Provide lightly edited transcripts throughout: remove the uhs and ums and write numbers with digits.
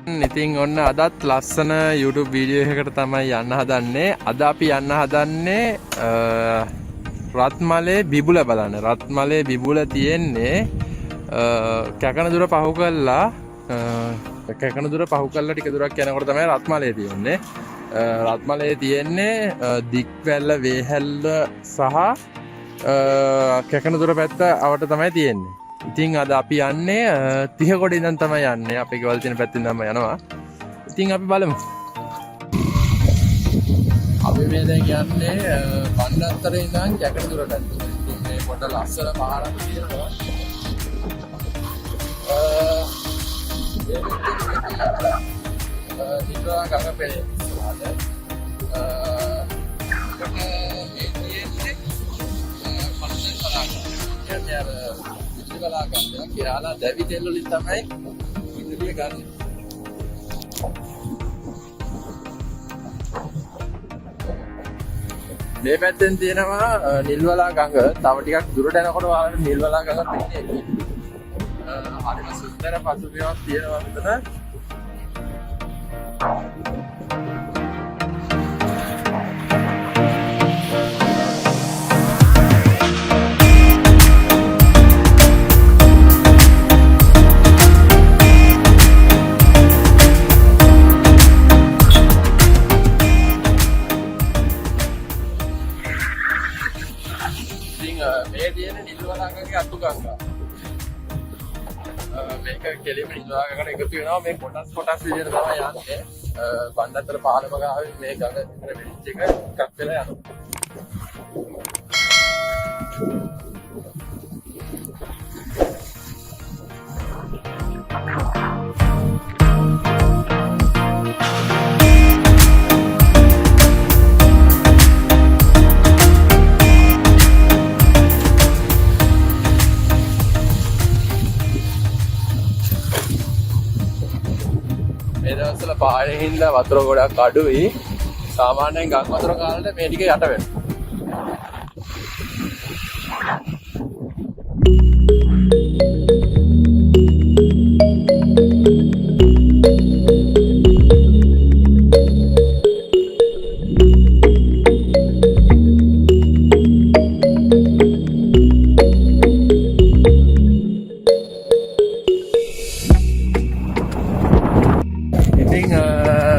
ඉතින් ඔන්න අදත් ලස්සන YouTube වීඩියෝ එකකට තමයි යන්න හදන්නේ. අද අපි යන්න හදන්නේ රත්මලේ බිබුල බලන්න. රත්මලේ බිබුල තියෙන්නේ කැකන දුර පහු කළා ටික දුරක් යනකොට තමයි රත්මලේ තියෙන්නේ. රත්මලේ තියෙන්නේ දික්වැල්ල වේහැල්ල සහ කැකන දුර පැත්ත අවට තමයි තියෙන්නේ. ඉතින් අද අපි යන්නේ තිහකොඩ ඉඳන් තමයි යන්නේ. අපේ ගෙවල් තියෙන පැත්තෙන් තමයි යනවා. ඉතින් අපි බලමු. අපි මේ දැන් යන්නේ බණ්ඩත්තරේ ඉඳන් කැකන දුර පැත්තට. ඉතින් මේ පොඩ ලස්සන පාරක් තියෙනවා. නිල්වලා ගඟ පෙරේ. කියලා දැවි තෙල් වලින් තමයි ඉන්දිය ගන්න. මේ පැත්තෙන් තියෙනවා නිල්වලා ගඟ. තව ටිකක් දුරට යනකොට ඔයාලට නිල්වලා ගඟ පෙන්නේ. හරිම සුන්දර පසුබිමක් තියෙනවා මෙතන. මේ තියෙන නිල්වලා ගඟේ අතු ගංගා. මේක කෙලිම නිල්වලා ගඟට එකතු වෙනවා. මේ කොටස් විදිහට තමයි යන්නේ. බණ්ඩත්තර පාලම ගාවේ මේ ගඟ විතර වෙච්ච එක එකක් වෙලා යනවා. මේ දවස්වල පාරේ හින්දා වතුර ගොඩක් අඩුයි. සාමාන්‍යයෙන් ගම් වතුර කාලේ මේ ටික යට වෙනවා.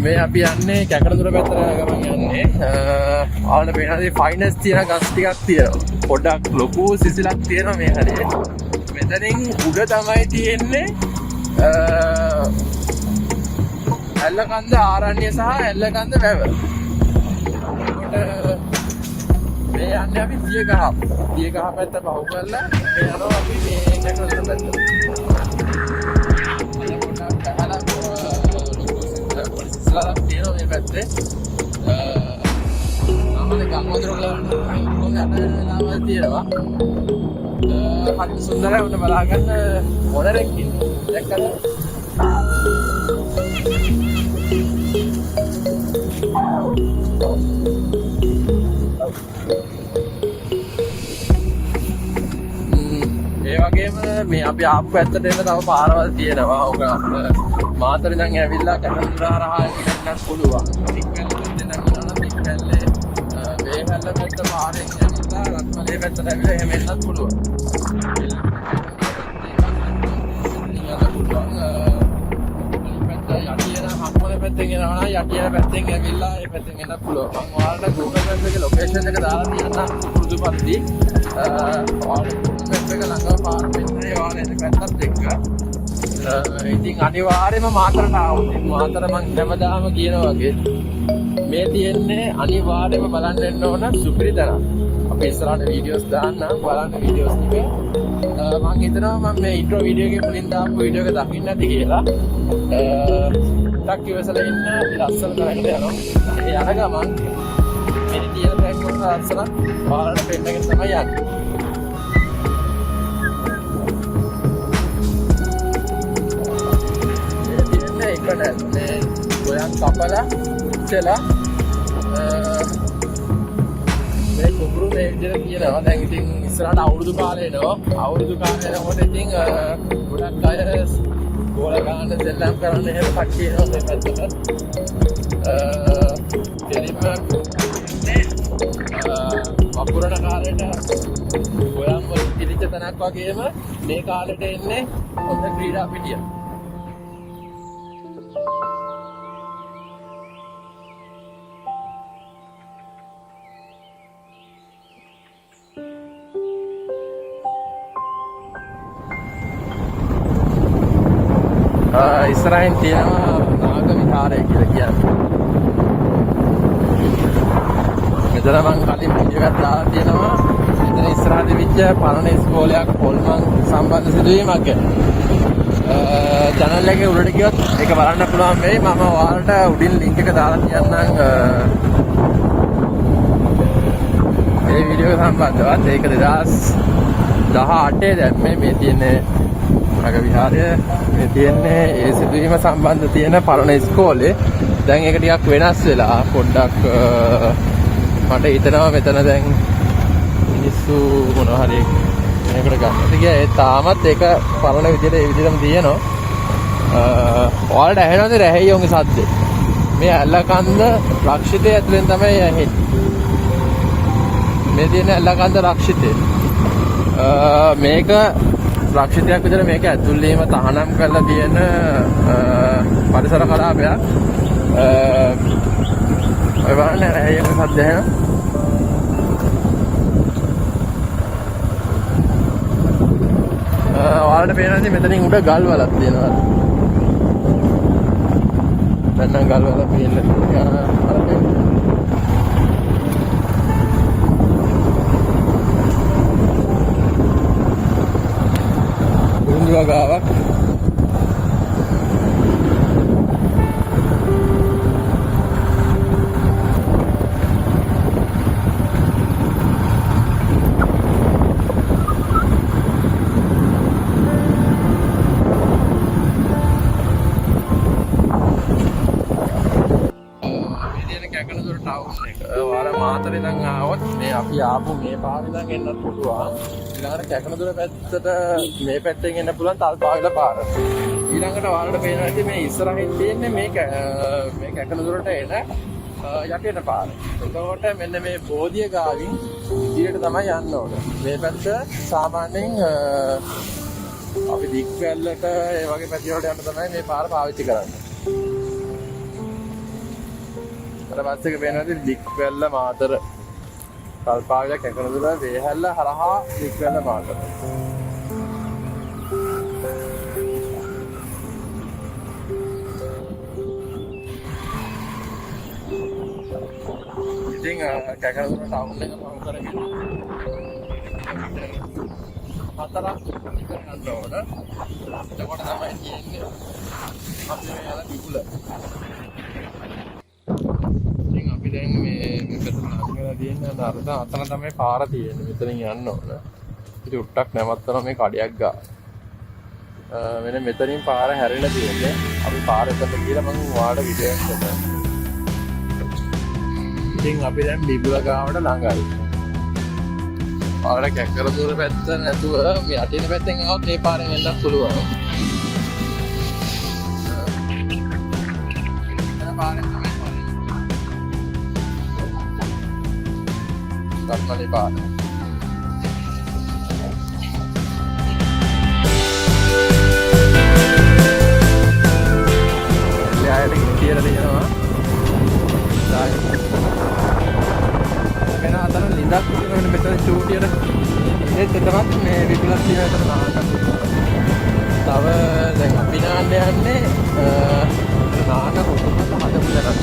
මේ අපි යන්නේ කැකන දුර පැත්තට ගමන් යන්නේ. ආවල පේනදී ෆයිනස් තියෙන ගස් ටිකක් තියෙනවා. පොඩක් ලොකු සිසිලක් තියෙනවා මේ හරිය. මෙතනින් උඩ තමයි තියෙන්නේ ඇල්ලකන්ද ආරණ්‍ය සහ ඇල්ලකන්ද වැව. මේ යන්නේ අපි දියගහ පැත්ත පහු කරලා මේ යනවා අපි මේ කැකන දුර පැත්තට. ඉස්සරහට තියෙනවා මේ පැත්තේ. ආමද ගම්වතුර ගලවන්න වෙලාවක් තියෙනවා. හරි සුන්දරයි. උඩ බලාගන්න මොනරෙක් ඉන්නේ. දැක්කද? ඒ වගේම මේ අපි ආපු පැත්තට එන්න තව පාරවල් තියෙනවා. ඔක මාතර ඉඳන් ඇවිල්ලා කැකන දුර හරහා යන්නත් පුළුවන්. දික්වැල්ලෙන් දෙන්න පුළුවන්. දික්වැල්ලේ වේහැල්ල පැත්ත පාරෙන් ඇවිල්ලා රත්මලේ පැත්තට ඇවිල්ලා එහෙම එන්නත් පුළුවන්. පැත්තෙන් යනවා නම් යටියන පැත්තෙන් ඇවිල්ලා ඒ පැත්තෙන් එන්නත් පුළුවන්. මම ඔයාලට Google Maps එකේ ලොකේෂන් එක දාලා තියෙනවා පුරුදුපත්ති. ඔයාලට Google Maps එක ළඟම පාර පෙන්නන්නේ ඔයාලා එන පැත්තත් එක්ක. ඉතින් අනිවාර්යයෙන්ම මාතරට ආවොත් මාතර මං හැමදාම කියනවා වගේ මේ තියෙන්නේ අනිවාර්යයෙන්ම බලන්න එන්න ඕන සුපිරිතරම්. අපි ඉස්සරහට වීඩියෝස් දාන්න බලන්න වීඩියෝස් ටික. මං හිතනවා මම මේ ඉන්ට්‍රෝ වීඩියෝ එකේ මුලින් දාපු වීඩියෝ එක දකින්න නැති කියලා. ටක් ඉවසලා ඉන්න ලස්සන කරගෙන යනවා. ඒ යන ගමන් මේ තියෙන පැක් වල ලස්සන පාරට පෙන්නගෙන තමයි යන්නේ. එකට මේ ගොයන් කපලා ඉච්චලා මේ කුඹුරු මේ විදිහට කියනවා. දැන් ඉතින් ඉස්සරහට අවුරුදු කාලේ එනවා. අවුරුදු කාලේ එනකොට ඉතින් ගොඩක් අය ගෝල ගන්න දෙල්ලම් කරන්න එහෙම කට්ටිය එනවා මේ පැත්තට. කෙලින්ම වපුරන කාලේට ගොයම් වල පිළිච්ච තැනක් වගේම මේ කාලේට එන්නේ හොඳ ක්‍රීඩා පිටියක්. ඉස්සරහින් තියෙනවා නාග විහාරය කියලා කියන්නේ. මෙතන මං කලින් වීඩියෝ එකක් දාලා තියෙනවා. මෙතන ඉස්සරහට විච්ච පරණ ඉස්කෝලයක් හොල්මන් සම්බන්ධ සිදුවීමක් ගැන. channel එකේ උඩට ගියොත් ඒක බලන්න පුළුවන් වෙයි. මම ඔයාලට උඩින් link එක දාලා තියන්නම්. මේ වීඩියෝ එක සම්බන්ධවත් ඒක 2018 දැම්මේ මේ තියෙන්නේ නාග විහාරය. මේ තියෙන්නේ ඒ සිදුවීම සම්බන්ධ තියෙන පරණ ඉස්කෝලේ. දැන් ඒක ටිකක් වෙනස් වෙලා පොඩ්ඩක් මට හිතෙනවා මෙතන දැන් මිනිස්සු මොනවා හරි මේකට ගන්නත් ගියා. ඒ තාමත් ඒක පරණ විදිහට ඒ විදිහටම තියෙනවා. ඔයාලට ඇහෙනවද රැහැයියෝගේ සද්දේ? මේ ඇල්ලකන්ද රක්ෂිතය ඇතුලෙන් තමයි ඇහෙන්නේ. මේ තියෙන ඇල්ලකන්ද රක්ෂිතය. මේක රක්ෂිතයක් විතර මේක ඇතුළේම තහනම් කරලා තියෙන පරිසර කලාපයක්. ඔය බලන්න රැහැයක සද්ද ඇහෙනවා. ඔයාලට පේනවාද මෙතනින් උඩ ගල් වලක් තියෙනවා. දැන් නම් ගල් වල පේන්නේ වගාවක්. කැකනදොර ටවුන් එක. ඔයාලා මාතරේ ඉඳන් ආවොත් මේ අපි ආපු මේ පාරේ ඉඳන් එන්නත් පුළුවන්. ඊළඟට කැකනදොර පැත්තට මේ පැත්තෙන් එන්න පුළුවන් තල්පාවිල පාර. ඊළඟට ඔයාලට පේනවා ඇති මේ ඉස්සරහින් තියෙන්නේ මේ කැකනදොරට එන යටියට පාර. එතකොට මෙන්න මේ බෝධිය ගාවින් ඉදිරියට තමයි යන්න ඕන. මේ පැත්ත සාමාන්‍යයෙන් අපි දික්වැල්ලට ඒ වගේ පැති වලට යන්න තමයි මේ පාර පාවිච්චි කරන්නේ. පස්සේ පේනවාද දික්වැල්ල මාතර තල්පාවිල කැකනදොර වේහැල්ල හරහා දික්වැල්ල මාතර. ඉතින් කැකනදොර ටවුන් එක මම කරගෙන හතරක් කරන්න ඕන. එතකොට තමයි කියන්නේ අපි මේ යන විකුල. දැන් මේ පැත්තට අරගෙන තියෙන අරද අතන තමයි පාර තියෙන්නේ. මෙතනින් යන්න ඕන. ඉතින් උට්ටක් නැවත්තනවා මේ කඩයක් ගා. මෙන්න මෙතනින් පාර හැරෙලා තියෙන්නේ. අපි පාර එතනට ගිහලා මම ඔයාලට වීඩියෝ එකක් කරනවා. ඉතින් අපි දැන් බිබුල ගාවට ළඟයි. ඔයාලට කැකරදොර පැත්ත නැතුව මේ අටින පැත්තෙන් ආවොත් මේ පාරෙන් එන්නත් පුළුවන්. පාරෙන් Normally පාර. එයාට කියලා දෙනවා. වෙන අතන ලිඳක් තියෙනවනේ මෙතන චූටියට. ඒත් එතනත් මේ විකුලක් තියෙන අතර නාටක්. තව දැන් අපි නාන්න යන්නේ නාන කොටුමත් හදපු දැනක්.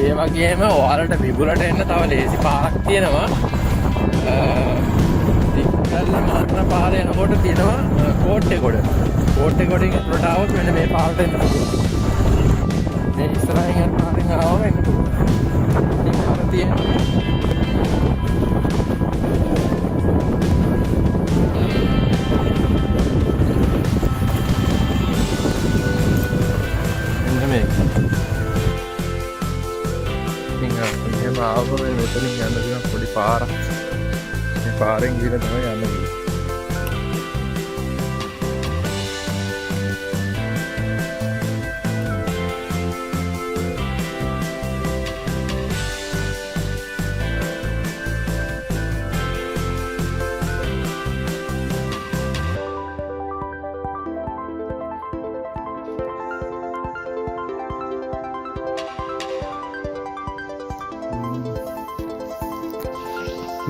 ඒ වගේම ඔයාලට විගුලට එන්න තව ලේසි පාරක් තියෙනවා. දික්කල්ල මාත්‍ර පාර යනකොට තියෙනවා කෝට්ටේගොඩ. කෝට්ටේගොඩින් උඩට ආවොත් මෙන්න මේ පාරට එන්න පුළුවන්. මේ ඉස්සරහින් යන පාරෙන් ආවම එන්න පුළුවන්. මේ පාර තියෙන්නේ ආවම මෙතනින් යන්න තියෙන පොඩි පාරක්. මේ පාරෙන් ගිහලා තමයි යන්න තියෙන්නේ.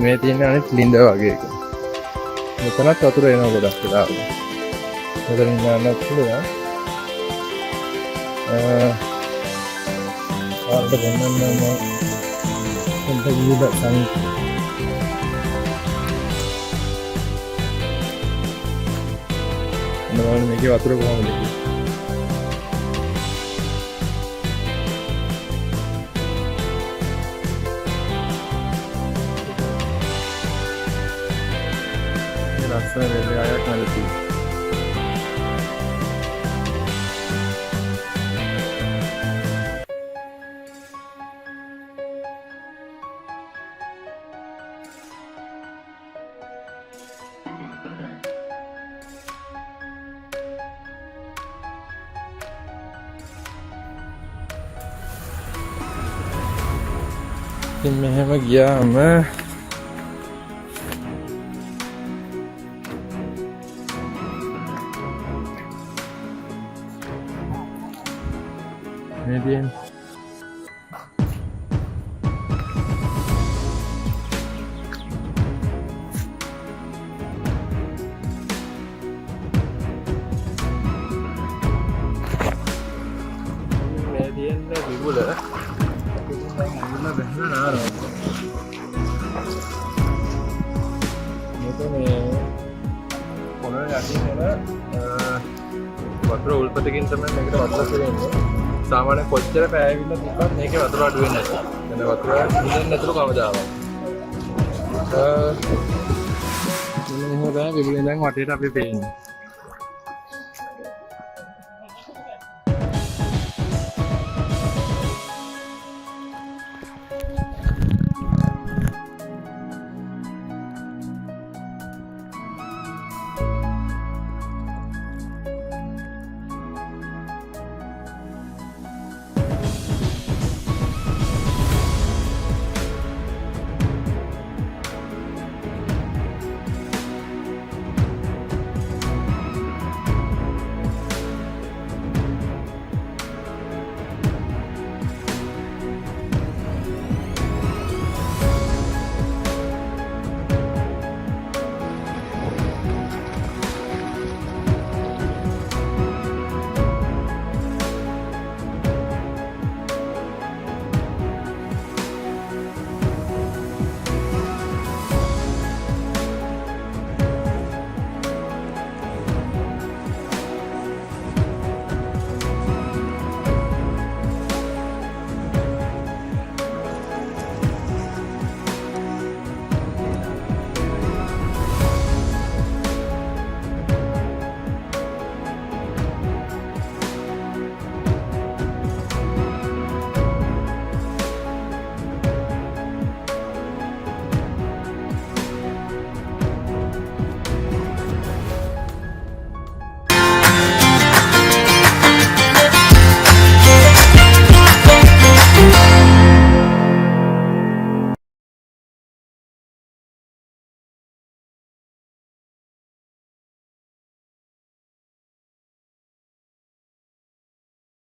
මේ තියෙන අනිත් ලින්ද වගේ එක. මෙතනත් වතුර එනවා ගොඩක් වෙලාවට. මෙතනින් යන්නත් පුළුවන්. ආරට ගන්නම පොඩ්ඩක් ගිහලා සං මොනවද මේකේ වතුර කොහමද කියලා. ලස්සන රේලයක් නැති. ඉතින් මෙහෙම ගියාම Median. Median lebih gula. Gula benar. Itu nih. Kalau yang ini lah, water ulpatikin teman mereka water sering. සාමාන්‍ය කොච්චර පෑවිලා තිබ්බත් මේකේ වතුර අඩු වෙන්නේ නැහැ. එතන වතුර හිතෙන්නේ නැතුළු කවදාවත්. මෙන්න මෙහෙම තමයි විදුලියෙන් දැන් වටේට අපි පේන්නේ.